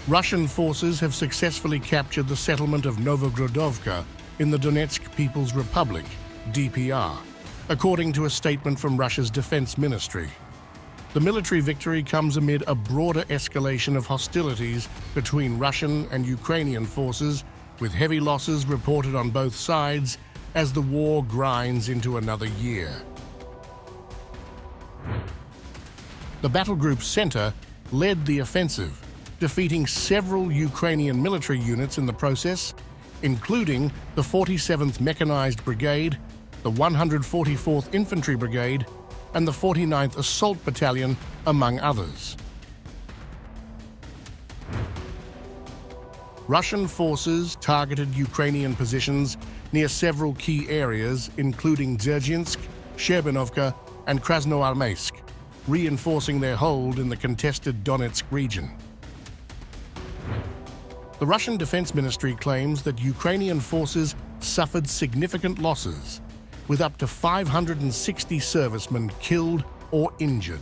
Russian forces have successfully captured the settlement of Novogrodovka in the Donetsk People's Republic, DPR, according to a statement from Russia's defense ministry. The military victory comes amid a broader escalation of hostilities between Russian and Ukrainian forces, with heavy losses reported on both sides as the war grinds into another year. The battle group Center led the offensive, defeating several Ukrainian military units in the process, including the 47th Mechanized Brigade, the 144th Infantry Brigade, and the 49th Assault Battalion, among others. Russian forces targeted Ukrainian positions near several key areas, including Dzerzhinsk, Shcherbanovka, and Krasnoarmeysk, reinforcing their hold in the contested Donetsk region. The Russian Defense Ministry claims that Ukrainian forces suffered significant losses, with up to 560 servicemen killed or injured.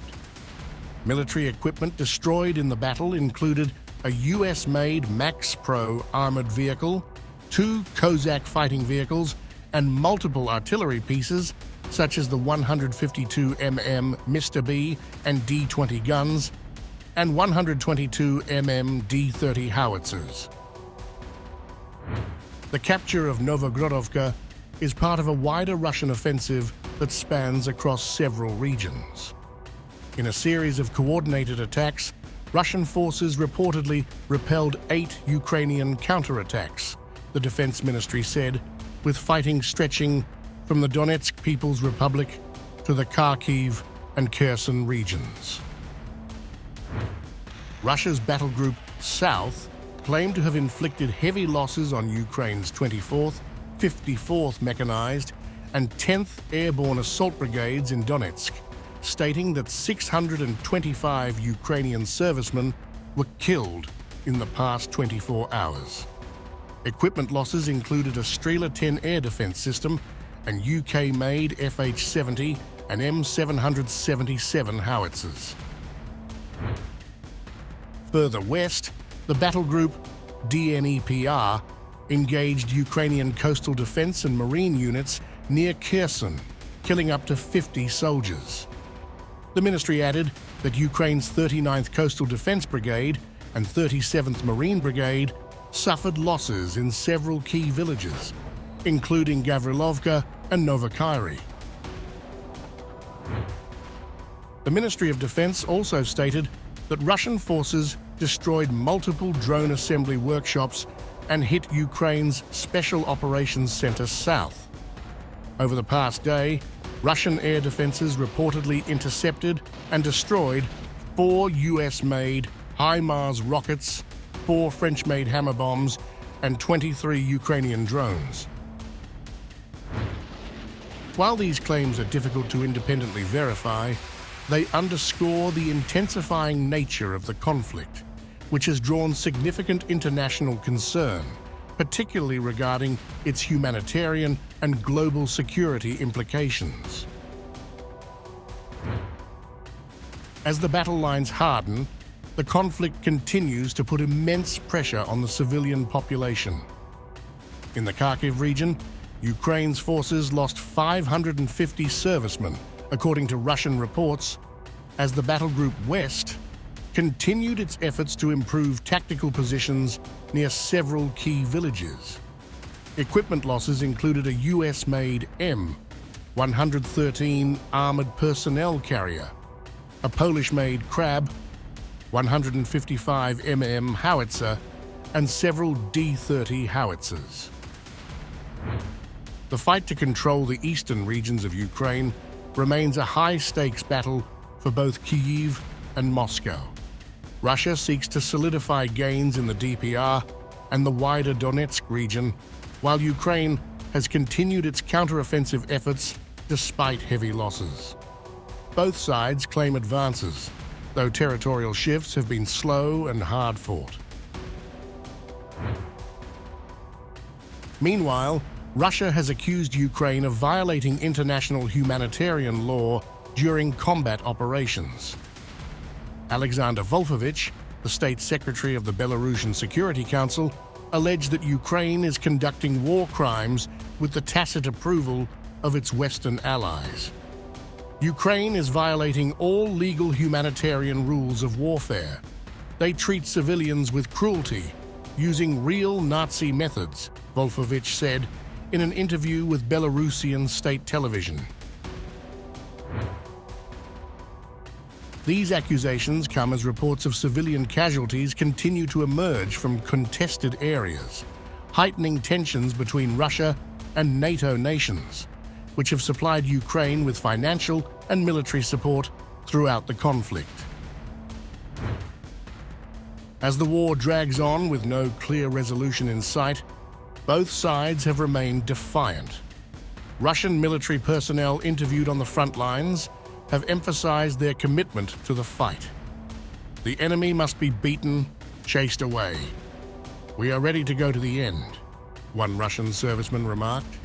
Military equipment destroyed in the battle included a US-made Max Pro armored vehicle, 2 Kozak fighting vehicles, and multiple artillery pieces such as the 152 mm Mr. B and D-20 guns and 122 mm D-30 howitzers. The capture of Novogrodovka is part of a wider Russian offensive that spans across several regions. In a series of coordinated attacks, Russian forces reportedly repelled 8 Ukrainian counterattacks, the Defense Ministry said, with fighting stretching from the Donetsk People's Republic to the Kharkiv and Kherson regions. Russia's battle group South claimed to have inflicted heavy losses on Ukraine's 24th, 54th Mechanized, and 10th Airborne Assault Brigades in Donetsk, stating that 625 Ukrainian servicemen were killed in the past 24 hours. Equipment losses included a Strela 10 air defense system and UK-made FH-70 and M777 howitzers. Further west, the battle group DNEPR engaged Ukrainian coastal defense and marine units near Kherson, killing up to 50 soldiers. The ministry added that Ukraine's 39th Coastal Defense Brigade and 37th Marine Brigade suffered losses in several key villages, including Gavrilovka and Novohradivka. The Ministry of Defense also stated that Russian forces destroyed multiple drone assembly workshops and hit Ukraine's Special Operations Center South. Over the past day, Russian air defenses reportedly intercepted and destroyed 4 US-made HIMARS rockets, 4 French-made hammer bombs, and 23 Ukrainian drones. While these claims are difficult to independently verify, they underscore the intensifying nature of the conflict, which has drawn significant international concern, particularly regarding its humanitarian and global security implications. As the battle lines harden, the conflict continues to put immense pressure on the civilian population. In the Kharkiv region, Ukraine's forces lost 550 servicemen, according to Russian reports, as the Battle Group West continued its efforts to improve tactical positions near several key villages. Equipment losses included a US-made M113 armored personnel carrier, a Polish-made Krab 155 mm howitzer, and several D-30 howitzers. The fight to control the eastern regions of Ukraine remains a high-stakes battle for both Kyiv and Moscow. Russia seeks to solidify gains in the DPR and the wider Donetsk region, while Ukraine has continued its counteroffensive efforts despite heavy losses. Both sides claim advances, though territorial shifts have been slow and hard-fought. Meanwhile, Russia has accused Ukraine of violating international humanitarian law during combat operations. Alexander Volfovich, The State Secretary of the Belarusian Security Council alleged that Ukraine is conducting war crimes with the tacit approval of its Western allies. Ukraine is violating all legal humanitarian rules of warfare. They treat civilians with cruelty, using real Nazi methods, Wolfowitz said in an interview with Belarusian state television. These accusations come as reports of civilian casualties continue to emerge from contested areas, heightening tensions between Russia and NATO nations, which have supplied Ukraine with financial and military support throughout the conflict. As the war drags on with no clear resolution in sight, both sides have remained defiant. Russian military personnel interviewed on the front lines have emphasized their commitment to the fight. The enemy must be beaten, chased away. "We are ready to go to the end," one Russian serviceman remarked.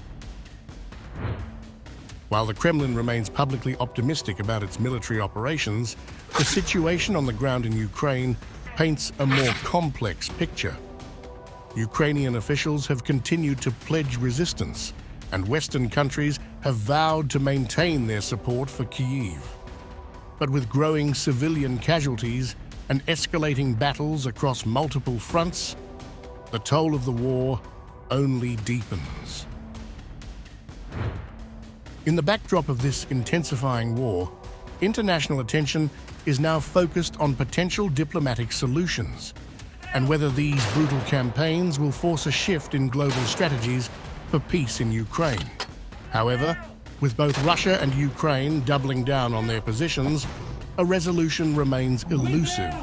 While the Kremlin remains publicly optimistic about its military operations, the situation on the ground in Ukraine paints a more complex picture. Ukrainian officials have continued to pledge resistance, and Western countries have vowed to maintain their support for Kyiv. But with growing civilian casualties and escalating battles across multiple fronts, the toll of the war only deepens. In the backdrop of this intensifying war, international attention is now focused on potential diplomatic solutions and whether these brutal campaigns will force a shift in global strategies for peace in Ukraine. However, with both Russia and Ukraine doubling down on their positions, a resolution remains elusive.